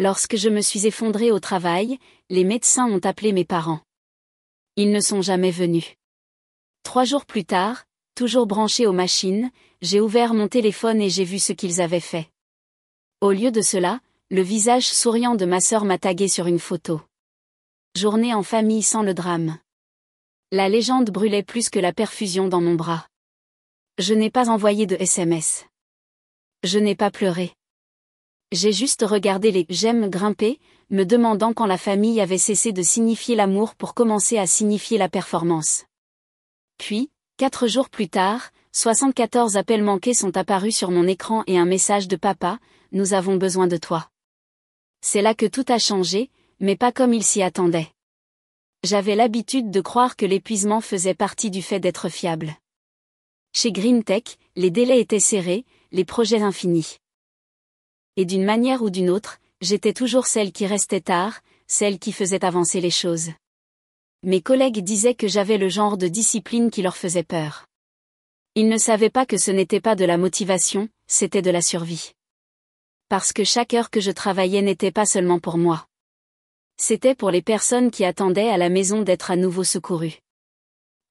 Lorsque je me suis effondrée au travail, les médecins ont appelé mes parents. Ils ne sont jamais venus. 3 jours plus tard, toujours branché aux machines, j'ai ouvert mon téléphone et j'ai vu ce qu'ils avaient fait. Au lieu de cela, le visage souriant de ma sœur m'a tagué sur une photo. Journée en famille sans le drame. La légende brûlait plus que la perfusion dans mon bras. Je n'ai pas envoyé de SMS. Je n'ai pas pleuré. J'ai juste regardé les « j'aime » grimper, me demandant quand la famille avait cessé de signifier l'amour pour commencer à signifier la performance. Puis, 4 jours plus tard, 74 appels manqués sont apparus sur mon écran et un message de papa, « Nous avons besoin de toi ». C'est là que tout a changé, mais pas comme il s'y attendait. J'avais l'habitude de croire que l'épuisement faisait partie du fait d'être fiable. Chez GreenTech, les délais étaient serrés, les projets infinis. Et d'une manière ou d'une autre, j'étais toujours celle qui restait tard, celle qui faisait avancer les choses. Mes collègues disaient que j'avais le genre de discipline qui leur faisait peur. Ils ne savaient pas que ce n'était pas de la motivation, c'était de la survie. Parce que chaque heure que je travaillais n'était pas seulement pour moi. C'était pour les personnes qui attendaient à la maison d'être à nouveau secourues.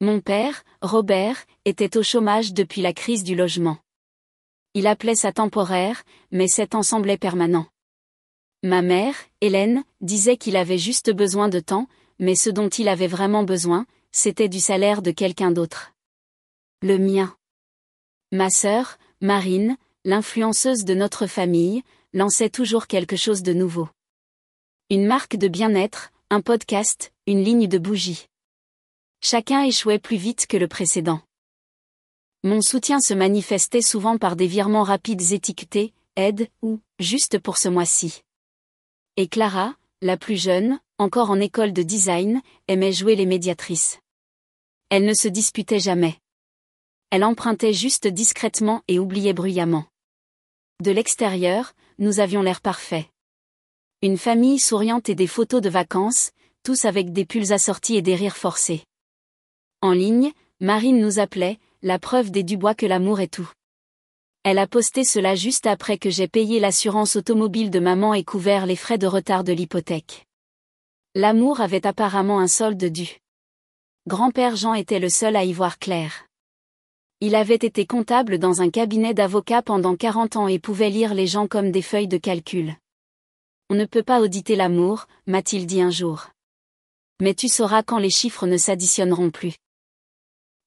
Mon père, Robert, était au chômage depuis la crise du logement. Il appelait ça temporaire, mais ces temps semblaient permanents. Ma mère, Hélène, disait qu'il avait juste besoin de temps, mais ce dont il avait vraiment besoin, c'était du salaire de quelqu'un d'autre. Le mien. Ma sœur, Marine, l'influenceuse de notre famille, lançait toujours quelque chose de nouveau. Une marque de bien-être, un podcast, une ligne de bougies. Chacun échouait plus vite que le précédent. Mon soutien se manifestait souvent par des virements rapides étiquetés, aide, ou, juste pour ce mois-ci. Et Clara, la plus jeune, encore en école de design, aimait jouer les médiatrices. Elle ne se disputait jamais. Elle empruntait juste discrètement et oubliait bruyamment. De l'extérieur, nous avions l'air parfait. Une famille souriante et des photos de vacances, tous avec des pulls assortis et des rires forcés. En ligne, Marine nous appelait, la preuve des Dubois que l'amour est tout. Elle a posté cela juste après que j'ai payé l'assurance automobile de maman et couvert les frais de retard de l'hypothèque. L'amour avait apparemment un solde dû. Grand-père Jean était le seul à y voir clair. Il avait été comptable dans un cabinet d'avocats pendant 40 ans et pouvait lire les gens comme des feuilles de calcul. On ne peut pas auditer l'amour, m'a-t-il dit un jour. Mais tu sauras quand les chiffres ne s'additionneront plus.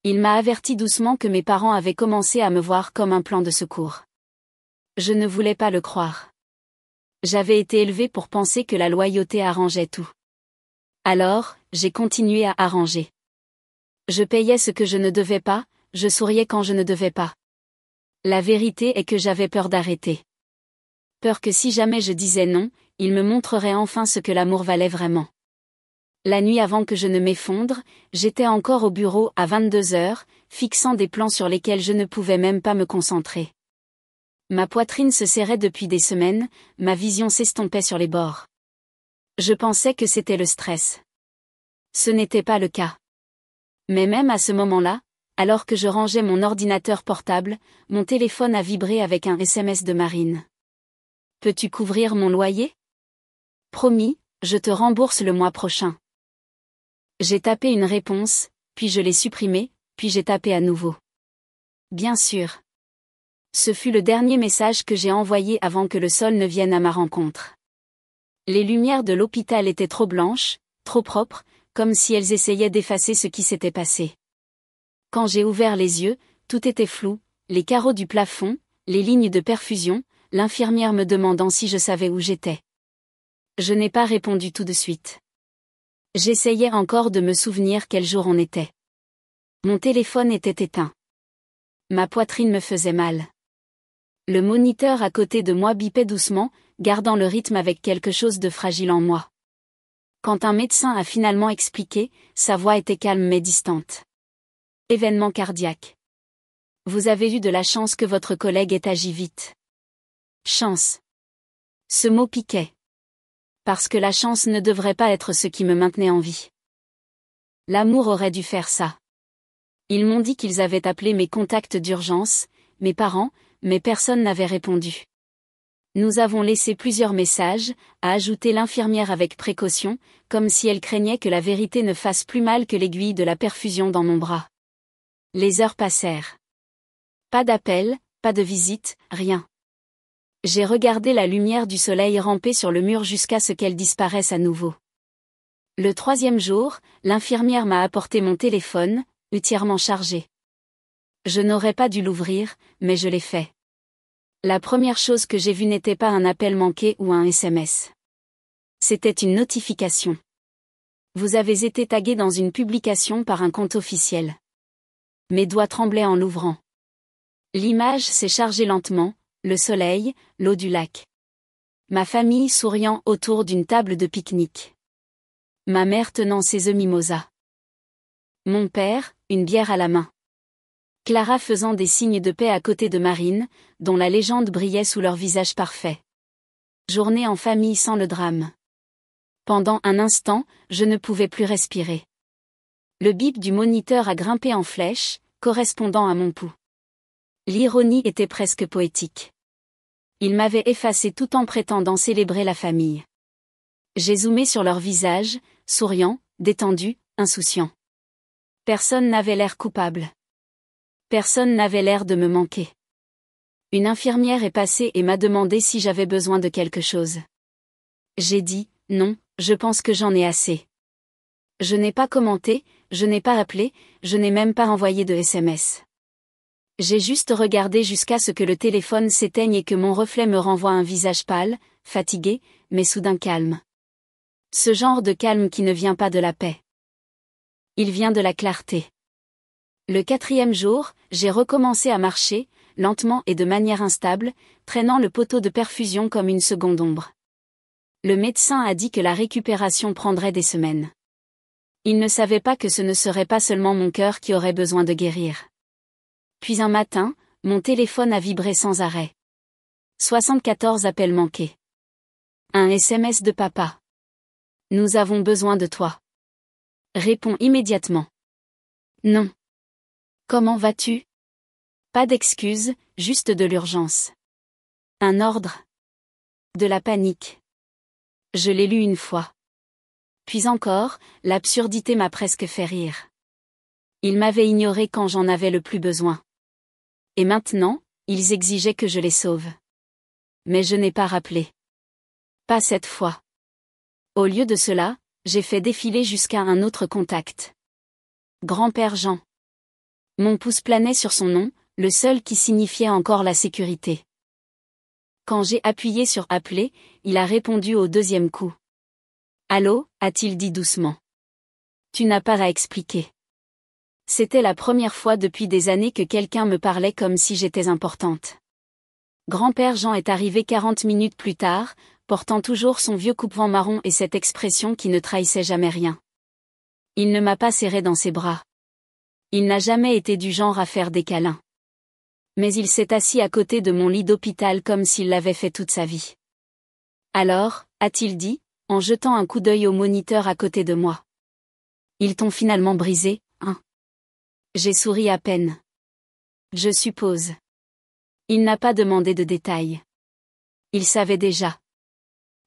Il m'a averti doucement que mes parents avaient commencé à me voir comme un plan de secours. Je ne voulais pas le croire. J'avais été élevée pour penser que la loyauté arrangeait tout. Alors, j'ai continué à arranger. Je payais ce que je ne devais pas, je souriais quand je ne devais pas. La vérité est que j'avais peur d'arrêter. Peur que si jamais je disais non, il me montrerait enfin ce que l'amour valait vraiment. La nuit avant que je ne m'effondre, j'étais encore au bureau à 22 heures, fixant des plans sur lesquels je ne pouvais même pas me concentrer. Ma poitrine se serrait depuis des semaines, ma vision s'estompait sur les bords. Je pensais que c'était le stress. Ce n'était pas le cas. Mais même à ce moment-là, alors que je rangeais mon ordinateur portable, mon téléphone a vibré avec un SMS de Marine. « Peux-tu couvrir mon loyer ? Promis, je te rembourse le mois prochain. » J'ai tapé une réponse, puis je l'ai supprimée, puis j'ai tapé à nouveau. Bien sûr. Ce fut le dernier message que j'ai envoyé avant que le sol ne vienne à ma rencontre. Les lumières de l'hôpital étaient trop blanches, trop propres, comme si elles essayaient d'effacer ce qui s'était passé. Quand j'ai ouvert les yeux, tout était flou, les carreaux du plafond, les lignes de perfusion, l'infirmière me demandant si je savais où j'étais. Je n'ai pas répondu tout de suite. J'essayais encore de me souvenir quel jour on était. Mon téléphone était éteint. Ma poitrine me faisait mal. Le moniteur à côté de moi bipait doucement, gardant le rythme avec quelque chose de fragile en moi. Quand un médecin a finalement expliqué, sa voix était calme mais distante. Événement cardiaque. Vous avez eu de la chance que votre collègue ait agi vite. Chance. Ce mot piquait. Parce que la chance ne devrait pas être ce qui me maintenait en vie. L'amour aurait dû faire ça. Ils m'ont dit qu'ils avaient appelé mes contacts d'urgence, mes parents, mais personne n'avait répondu. Nous avons laissé plusieurs messages, a ajouté l'infirmière avec précaution, comme si elle craignait que la vérité ne fasse plus mal que l'aiguille de la perfusion dans mon bras. Les heures passèrent. Pas d'appel, pas de visite, rien. J'ai regardé la lumière du soleil ramper sur le mur jusqu'à ce qu'elle disparaisse à nouveau. Le 3e jour, l'infirmière m'a apporté mon téléphone, entièrement chargé. Je n'aurais pas dû l'ouvrir, mais je l'ai fait. La première chose que j'ai vue n'était pas un appel manqué ou un SMS. C'était une notification. Vous avez été tagué dans une publication par un compte officiel. Mes doigts tremblaient en l'ouvrant. L'image s'est chargée lentement, le soleil, l'eau du lac. Ma famille souriant autour d'une table de pique-nique. Ma mère tenant ses œufs mimosa. Mon père, une bière à la main. Clara faisant des signes de paix à côté de Marine, dont la légende brillait sous leur visage parfait. Journée en famille sans le drame. Pendant un instant, je ne pouvais plus respirer. Le bip du moniteur a grimpé en flèche, correspondant à mon pouls. L'ironie était presque poétique. Il m'avait effacé tout en prétendant célébrer la famille. J'ai zoomé sur leur visage, souriant, détendu, insouciant. Personne n'avait l'air coupable. Personne n'avait l'air de me manquer. Une infirmière est passée et m'a demandé si j'avais besoin de quelque chose. J'ai dit, non, je pense que j'en ai assez. Je n'ai pas commenté, je n'ai pas appelé, je n'ai même pas envoyé de SMS. J'ai juste regardé jusqu'à ce que le téléphone s'éteigne et que mon reflet me renvoie un visage pâle, fatigué, mais soudain calme. Ce genre de calme qui ne vient pas de la paix. Il vient de la clarté. Le 4e jour, j'ai recommencé à marcher, lentement et de manière instable, traînant le poteau de perfusion comme une seconde ombre. Le médecin a dit que la récupération prendrait des semaines. Il ne savait pas que ce ne serait pas seulement mon cœur qui aurait besoin de guérir. Puis un matin, mon téléphone a vibré sans arrêt. 74 appels manqués. Un SMS de papa. Nous avons besoin de toi. Réponds immédiatement. Non. Comment vas-tu? Pas d'excuses, juste de l'urgence. Un ordre. De la panique. Je l'ai lu une fois. Puis encore, l'absurdité m'a presque fait rire. Ils m'avaient ignoré quand j'en avais le plus besoin. Et maintenant, ils exigeaient que je les sauve. Mais je n'ai pas rappelé. Pas cette fois. Au lieu de cela, j'ai fait défiler jusqu'à un autre contact. Grand-père Jean. Mon pouce planait sur son nom, le seul qui signifiait encore la sécurité. Quand j'ai appuyé sur appeler, il a répondu au 2e coup. Allô, a-t-il dit doucement. Tu n'as pas à expliquer. C'était la première fois depuis des années que quelqu'un me parlait comme si j'étais importante. Grand-père Jean est arrivé 40 minutes plus tard, portant toujours son vieux coupe-vent marron et cette expression qui ne trahissait jamais rien. Il ne m'a pas serré dans ses bras. Il n'a jamais été du genre à faire des câlins. Mais il s'est assis à côté de mon lit d'hôpital comme s'il l'avait fait toute sa vie. Alors, a-t-il dit, en jetant un coup d'œil au moniteur à côté de moi. Ils t'ont finalement brisé, hein? J'ai souri à peine. Je suppose. Il n'a pas demandé de détails. Il savait déjà.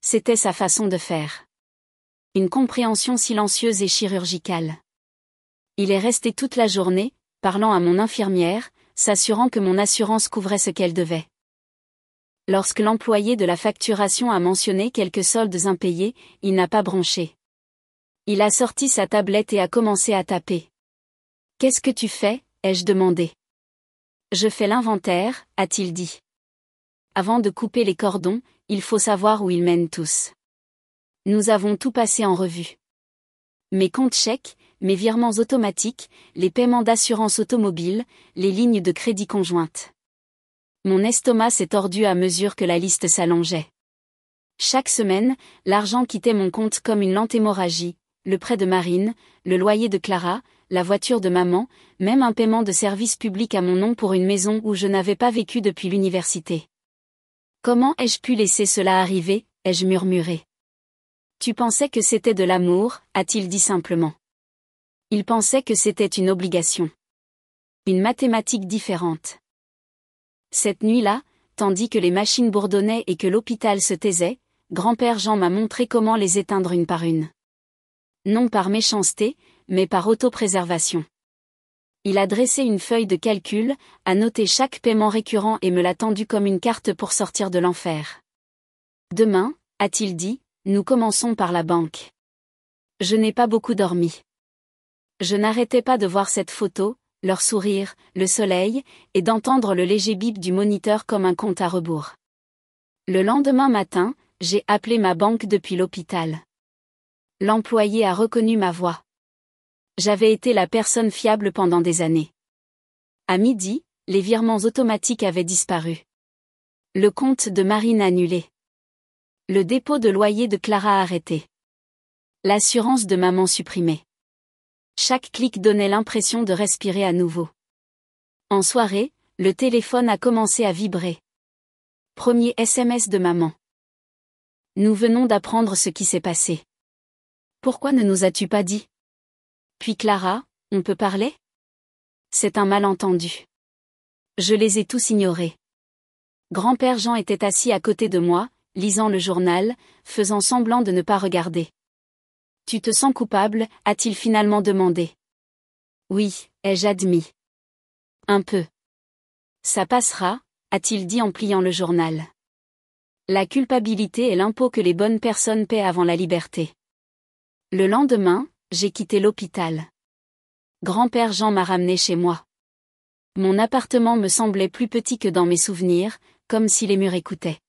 C'était sa façon de faire. Une compréhension silencieuse et chirurgicale. Il est resté toute la journée, parlant à mon infirmière, s'assurant que mon assurance couvrait ce qu'elle devait. Lorsque l'employé de la facturation a mentionné quelques soldes impayés, il n'a pas bronché. Il a sorti sa tablette et a commencé à taper. « Qu'est-ce que tu fais ?» ai-je demandé. « Je fais l'inventaire », a-t-il dit. Avant de couper les cordons, il faut savoir où ils mènent tous. Nous avons tout passé en revue. Mes comptes chèques, mes virements automatiques, les paiements d'assurance automobile, les lignes de crédit conjointes. Mon estomac s'est tordu à mesure que la liste s'allongeait. Chaque semaine, l'argent quittait mon compte comme une lente hémorragie, le prêt de Marine, le loyer de Clara, la voiture de maman, même un paiement de service public à mon nom pour une maison où je n'avais pas vécu depuis l'université. Comment ai-je pu laisser cela arriver, ai-je murmuré. Tu pensais que c'était de l'amour, a-t-il dit simplement. Il pensait que c'était une obligation. Une mathématique différente. Cette nuit-là, tandis que les machines bourdonnaient et que l'hôpital se taisait, grand-père Jean m'a montré comment les éteindre une par une. Non par méchanceté, mais par autopréservation. Il a dressé une feuille de calcul, a noté chaque paiement récurrent et me l'a tendu comme une carte pour sortir de l'enfer. Demain, a-t-il dit, nous commençons par la banque. Je n'ai pas beaucoup dormi. Je n'arrêtais pas de voir cette photo, leur sourire, le soleil, et d'entendre le léger bip du moniteur comme un compte à rebours. Le lendemain matin, j'ai appelé ma banque depuis l'hôpital. L'employé a reconnu ma voix. J'avais été la personne fiable pendant des années. À midi, les virements automatiques avaient disparu. Le compte de Marine annulé. Le dépôt de loyer de Clara arrêté. L'assurance de maman supprimée. Chaque clic donnait l'impression de respirer à nouveau. En soirée, le téléphone a commencé à vibrer. Premier SMS de maman. Nous venons d'apprendre ce qui s'est passé. Pourquoi ne nous as-tu pas dit? Puis Clara, on peut parler? C'est un malentendu. Je les ai tous ignorés. Grand-père Jean était assis à côté de moi, lisant le journal, faisant semblant de ne pas regarder. Tu te sens coupable, a-t-il finalement demandé. Oui, ai-je admis. Un peu. Ça passera, a-t-il dit en pliant le journal. La culpabilité est l'impôt que les bonnes personnes paient avant la liberté. Le lendemain, j'ai quitté l'hôpital. Grand-père Jean m'a ramené chez moi. Mon appartement me semblait plus petit que dans mes souvenirs, comme si les murs écoutaient.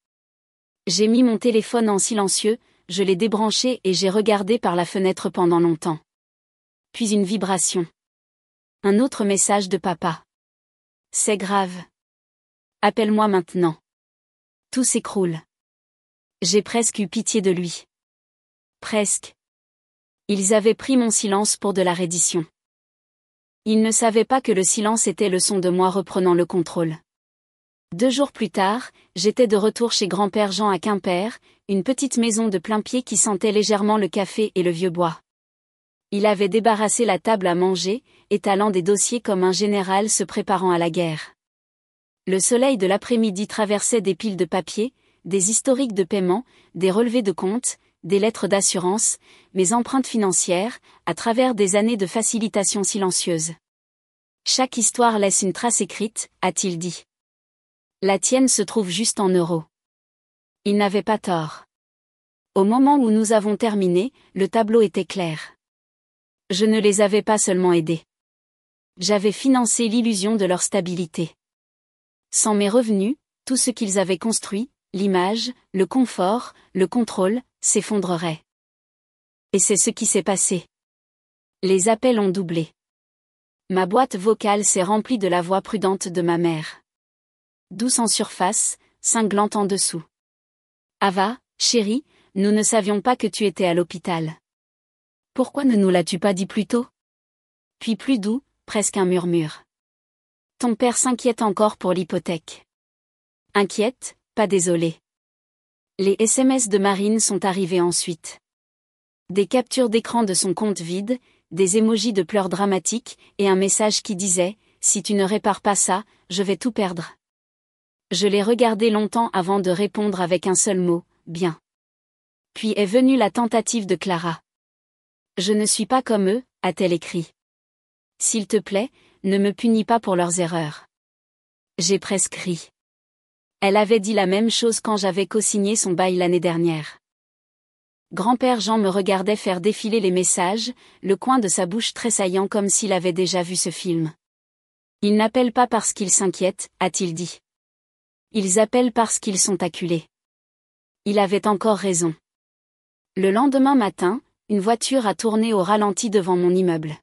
J'ai mis mon téléphone en silencieux, je l'ai débranché et j'ai regardé par la fenêtre pendant longtemps. Puis une vibration. Un autre message de papa. C'est grave. Appelle-moi maintenant. Tout s'écroule. J'ai presque eu pitié de lui. Presque. Ils avaient pris mon silence pour de la reddition. Ils ne savaient pas que le silence était le son de moi reprenant le contrôle. 2 jours plus tard, j'étais de retour chez grand-père Jean à Quimper, une petite maison de plain-pied qui sentait légèrement le café et le vieux bois. Il avait débarrassé la table à manger, étalant des dossiers comme un général se préparant à la guerre. Le soleil de l'après-midi traversait des piles de papier, des historiques de paiement, des relevés de comptes, des lettres d'assurance, mes empreintes financières, à travers des années de facilitation silencieuse. Chaque histoire laisse une trace écrite, a-t-il dit. La tienne se trouve juste en euros. Il n'avait pas tort. Au moment où nous avons terminé, le tableau était clair. Je ne les avais pas seulement aidés. J'avais financé l'illusion de leur stabilité. Sans mes revenus, tout ce qu'ils avaient construit, l'image, le confort, le contrôle, s'effondrerait. Et c'est ce qui s'est passé. Les appels ont doublé. Ma boîte vocale s'est remplie de la voix prudente de ma mère. Douce en surface, cinglante en dessous. Ava, chérie, nous ne savions pas que tu étais à l'hôpital. Pourquoi ne nous l'as-tu pas dit plus tôt? Puis plus doux, presque un murmure. Ton père s'inquiète encore pour l'hypothèque. Inquiète, pas désolé. Les SMS de Marine sont arrivés ensuite. Des captures d'écran de son compte vide, des émojis de pleurs dramatiques, et un message qui disait « Si tu ne répares pas ça, je vais tout perdre ». Je l'ai regardé longtemps avant de répondre avec un seul mot, bien. Puis est venue la tentative de Clara. Je ne suis pas comme eux, a-t-elle écrit. S'il te plaît, ne me punis pas pour leurs erreurs. J'ai presque ri. Elle avait dit la même chose quand j'avais co-signé son bail l'année dernière. Grand-père Jean me regardait faire défiler les messages, le coin de sa bouche tressaillant comme s'il avait déjà vu ce film. Ils n'appellent pas parce qu'ils s'inquiètent, a-t-il dit. Ils appellent parce qu'ils sont acculés. Il avait encore raison. Le lendemain matin, une voiture a tourné au ralenti devant mon immeuble.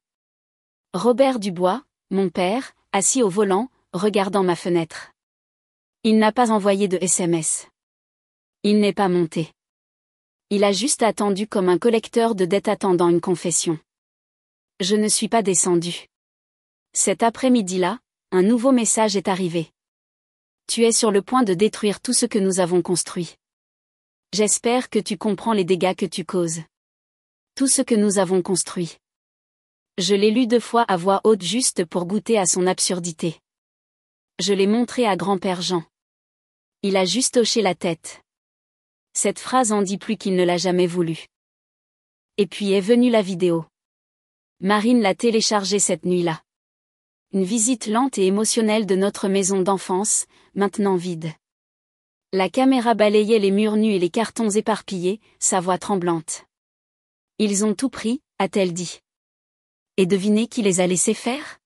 Robert Dubois, mon père, assis au volant, regardant ma fenêtre. Il n'a pas envoyé de SMS. Il n'est pas monté. Il a juste attendu comme un collecteur de dettes attendant une confession. Je ne suis pas descendu. Cet après-midi-là, un nouveau message est arrivé. Tu es sur le point de détruire tout ce que nous avons construit. J'espère que tu comprends les dégâts que tu causes. Tout ce que nous avons construit. Je l'ai lu 2 fois à voix haute juste pour goûter à son absurdité. Je l'ai montré à grand-père Jean. Il a juste hoché la tête. Cette phrase en dit plus qu'il ne l'a jamais voulu. Et puis est venue la vidéo. Marine l'a téléchargée cette nuit-là. Une visite lente et émotionnelle de notre maison d'enfance, maintenant vide. La caméra balayait les murs nus et les cartons éparpillés, sa voix tremblante. Ils ont tout pris, a-t-elle dit. Et devinez qui les a laissés faire?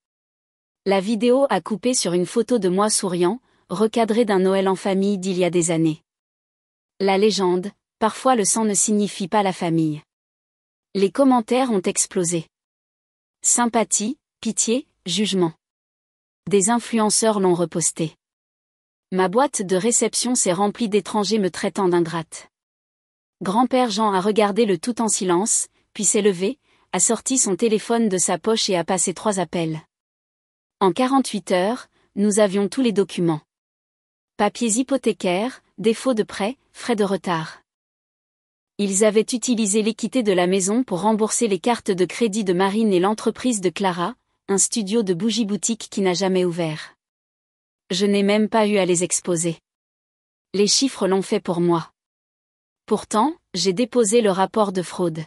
La vidéo a coupé sur une photo de moi souriant, recadrée d'un Noël en famille d'il y a des années. La légende, parfois le sang ne signifie pas la famille. Les commentaires ont explosé. Sympathie, pitié, jugement. Des influenceurs l'ont reposté. Ma boîte de réception s'est remplie d'étrangers me traitant d'ingrate. Grand-père Jean a regardé le tout en silence, puis s'est levé, a sorti son téléphone de sa poche et a passé 3 appels. En 48 heures, nous avions tous les documents. Papiers hypothécaires, défaut de prêt, frais de retard. Ils avaient utilisé l'équité de la maison pour rembourser les cartes de crédit de Marine et l'entreprise de Clara, un studio de bougie-boutique qui n'a jamais ouvert. Je n'ai même pas eu à les exposer. Les chiffres l'ont fait pour moi. Pourtant, j'ai déposé le rapport de fraude.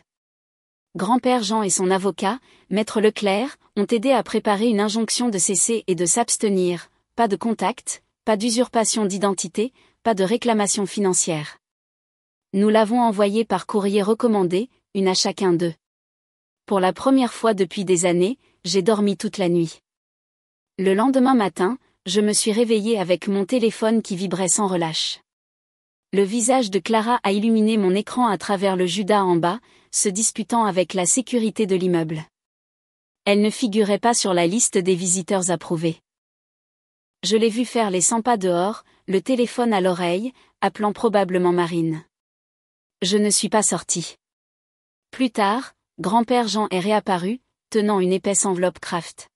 Grand-père Jean et son avocat, Maître Leclerc, ont aidé à préparer une injonction de cesser et de s'abstenir, pas de contact, pas d'usurpation d'identité, pas de réclamation financière. Nous l'avons envoyé par courrier recommandé, une à chacun d'eux. Pour la première fois depuis des années, j'ai dormi toute la nuit. Le lendemain matin, je me suis réveillée avec mon téléphone qui vibrait sans relâche. Le visage de Clara a illuminé mon écran à travers le Judas en bas, se disputant avec la sécurité de l'immeuble. Elle ne figurait pas sur la liste des visiteurs approuvés. Je l'ai vue faire les 100 pas dehors, le téléphone à l'oreille, appelant probablement Marine. Je ne suis pas sortie. Plus tard, grand-père Jean est réapparu, tenant une épaisse enveloppe Kraft.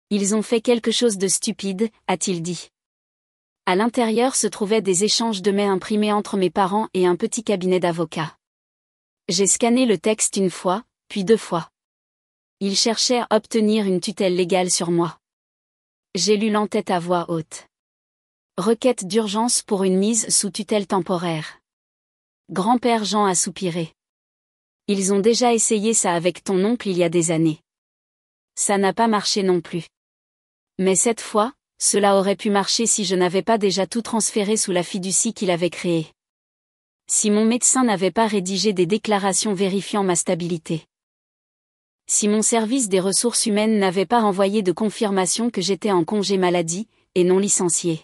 Ils ont fait quelque chose de stupide, a-t-il dit. À l'intérieur se trouvaient des échanges de mails imprimés entre mes parents et un petit cabinet d'avocats. J'ai scanné le texte 1 fois, puis 2 fois. Ils cherchaient à obtenir une tutelle légale sur moi. J'ai lu l'entête à voix haute. Requête d'urgence pour une mise sous tutelle temporaire. Grand-père Jean a soupiré. Ils ont déjà essayé ça avec ton oncle il y a des années. Ça n'a pas marché non plus. Mais cette fois, cela aurait pu marcher si je n'avais pas déjà tout transféré sous la fiducie qu'il avait créée. Si mon médecin n'avait pas rédigé des déclarations vérifiant ma stabilité. Si mon service des ressources humaines n'avait pas envoyé de confirmation que j'étais en congé maladie, et non licencié.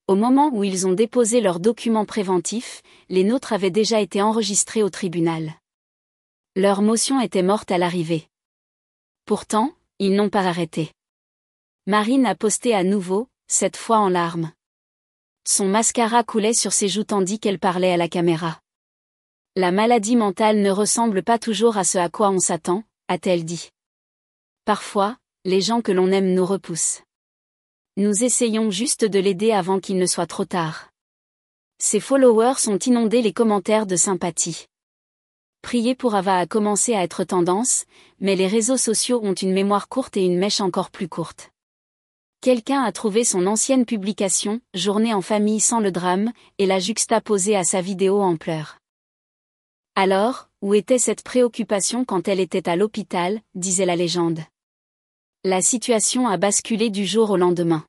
Au moment où ils ont déposé leurs documents préventifs, les nôtres avaient déjà été enregistrés au tribunal. Leur motion était morte à l'arrivée. Pourtant, ils n'ont pas arrêté. Marine a posté à nouveau, cette fois en larmes. Son mascara coulait sur ses joues tandis qu'elle parlait à la caméra. La maladie mentale ne ressemble pas toujours à ce à quoi on s'attend, a-t-elle dit. Parfois, les gens que l'on aime nous repoussent. Nous essayons juste de l'aider avant qu'il ne soit trop tard. Ses followers ont inondé les commentaires de sympathie. Prier pour Ava a commencé à être tendance, mais les réseaux sociaux ont une mémoire courte et une mèche encore plus courte. Quelqu'un a trouvé son ancienne publication, Journée en famille sans le drame, et l'a juxtaposée à sa vidéo en pleurs. Alors, où était cette préoccupation quand elle était à l'hôpital, disait la légende. La situation a basculé du jour au lendemain.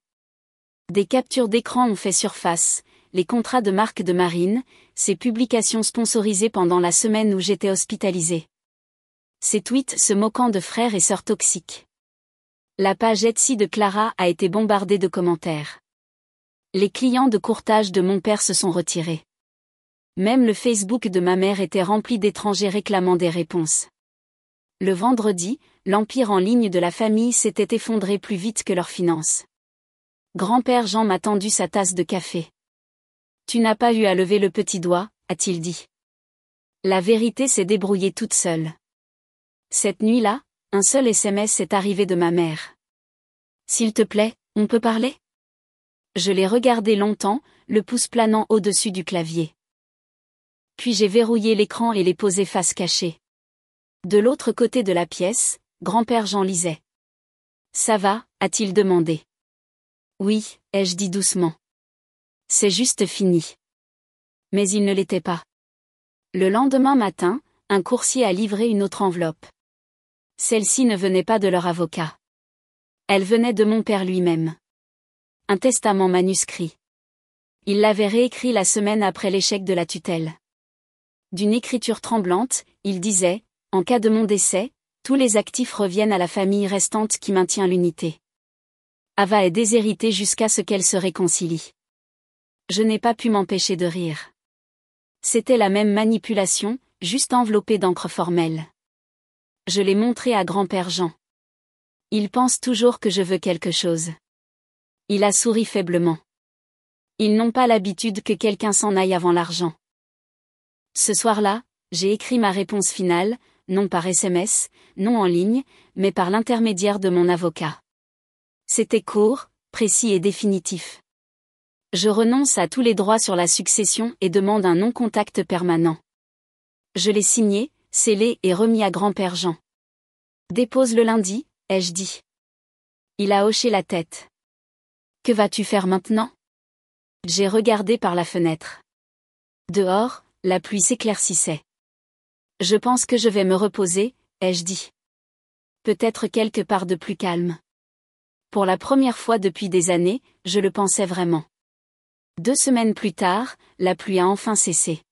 Des captures d'écran ont fait surface, les contrats de marque de Marine, ses publications sponsorisées pendant la semaine où j'étais hospitalisée. Ses tweets se moquant de frères et sœurs toxiques. La page Etsy de Clara a été bombardée de commentaires. Les clients de courtage de mon père se sont retirés. Même le Facebook de ma mère était rempli d'étrangers réclamant des réponses. Le vendredi, l'empire en ligne de la famille s'était effondré plus vite que leurs finances. Grand-père Jean m'a tendu sa tasse de café. Tu n'as pas eu à lever le petit doigt, a-t-il dit. La vérité s'est débrouillée toute seule. Cette nuit-là, un seul SMS est arrivé de ma mère. S'il te plaît, on peut parler? Je l'ai regardé longtemps, le pouce planant au-dessus du clavier. Puis j'ai verrouillé l'écran et l'ai posé face cachée. De l'autre côté de la pièce, grand-père Jean lisait. Ça va, a-t-il demandé. Oui, ai-je dit doucement. C'est juste fini. Mais il ne l'était pas. Le lendemain matin, un coursier a livré une autre enveloppe. Celle-ci ne venait pas de leur avocat. Elle venait de mon père lui-même. Un testament manuscrit. Il l'avait réécrit la semaine après l'échec de la tutelle. D'une écriture tremblante, il disait, « En cas de mon décès, tous les actifs reviennent à la famille restante qui maintient l'unité. Ava est déshéritée jusqu'à ce qu'elle se réconcilie. » Je n'ai pas pu m'empêcher de rire. C'était la même manipulation, juste enveloppée d'encre formelle. Je l'ai montré à grand-père Jean. Il pense toujours que je veux quelque chose. Il a souri faiblement. Ils n'ont pas l'habitude que quelqu'un s'en aille avant l'argent. Ce soir-là, j'ai écrit ma réponse finale, non par SMS, non en ligne, mais par l'intermédiaire de mon avocat. C'était court, précis et définitif. Je renonce à tous les droits sur la succession et demande un non-contact permanent. Je l'ai signé, scellé et remis à grand-père Jean. Dépose le lundi, ai-je dit. Il a hoché la tête. Que vas-tu faire maintenant? J'ai regardé par la fenêtre. Dehors, la pluie s'éclaircissait. Je pense que je vais me reposer, ai-je dit. Peut-être quelque part de plus calme. Pour la première fois depuis des années, je le pensais vraiment. 2 semaines plus tard, la pluie a enfin cessé.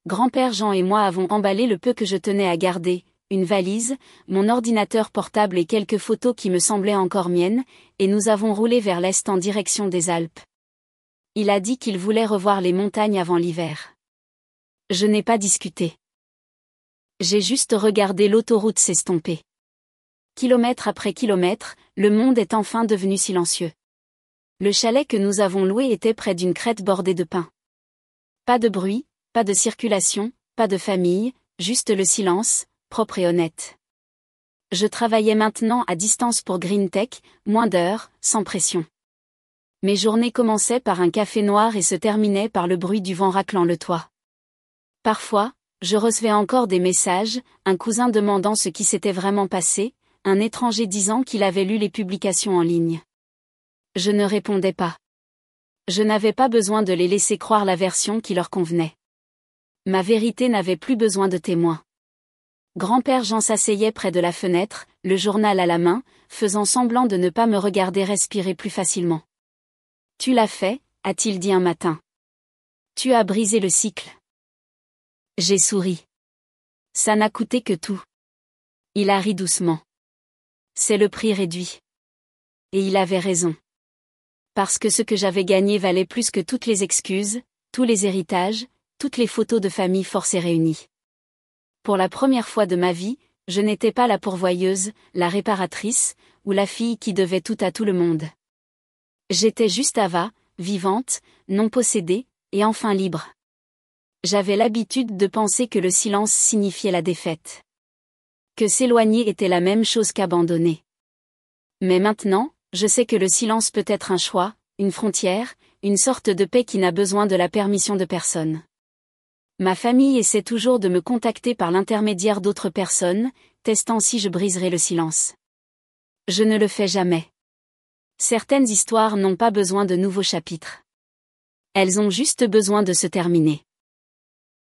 Grand-père Jean et moi avons emballé le peu que je tenais à garder, une valise, mon ordinateur portable et quelques photos qui me semblaient encore miennes, et nous avons roulé vers l'est en direction des Alpes. Il a dit qu'il voulait revoir les montagnes avant l'hiver. Je n'ai pas discuté. J'ai juste regardé l'autoroute s'estomper. Kilomètre après kilomètre, le monde est enfin devenu silencieux. Le chalet que nous avons loué était près d'une crête bordée de pins. Pas de bruit, pas de circulation, pas de famille, juste le silence, propre et honnête. Je travaillais maintenant à distance pour GreenTech, moins d'heures, sans pression. Mes journées commençaient par un café noir et se terminaient par le bruit du vent raclant le toit. Parfois, je recevais encore des messages, un cousin demandant ce qui s'était vraiment passé, un étranger disant qu'il avait lu les publications en ligne. Je ne répondais pas. Je n'avais pas besoin de les laisser croire la version qui leur convenait. Ma vérité n'avait plus besoin de témoins. Grand-père Jean s'asseyait près de la fenêtre, le journal à la main, faisant semblant de ne pas me regarder respirer plus facilement. « Tu l'as fait » a-t-il dit un matin. « Tu as brisé le cycle. » J'ai souri. Ça n'a coûté que tout. Il a ri doucement. C'est le prix réduit. Et il avait raison. Parce que ce que j'avais gagné valait plus que toutes les excuses, tous les héritages, toutes les photos de famille forcées réunies. Pour la première fois de ma vie, je n'étais pas la pourvoyeuse, la réparatrice, ou la fille qui devait tout à tout le monde. J'étais juste Ava, vivante, non possédée, et enfin libre. J'avais l'habitude de penser que le silence signifiait la défaite. Que s'éloigner était la même chose qu'abandonner. Mais maintenant, je sais que le silence peut être un choix, une frontière, une sorte de paix qui n'a besoin de la permission de personne. Ma famille essaie toujours de me contacter par l'intermédiaire d'autres personnes, testant si je briserai le silence. Je ne le fais jamais. Certaines histoires n'ont pas besoin de nouveaux chapitres. Elles ont juste besoin de se terminer.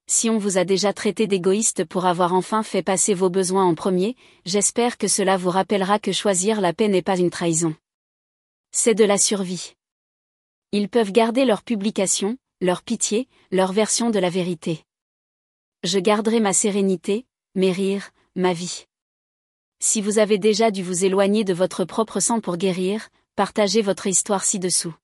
Si on vous a déjà traité d'égoïste pour avoir enfin fait passer vos besoins en premier, j'espère que cela vous rappellera que choisir la paix n'est pas une trahison. C'est de la survie. Ils peuvent garder leur publication, leur pitié, leur version de la vérité. Je garderai ma sérénité, mes rires, ma vie. Si vous avez déjà dû vous éloigner de votre propre sang pour guérir, partagez votre histoire ci-dessous.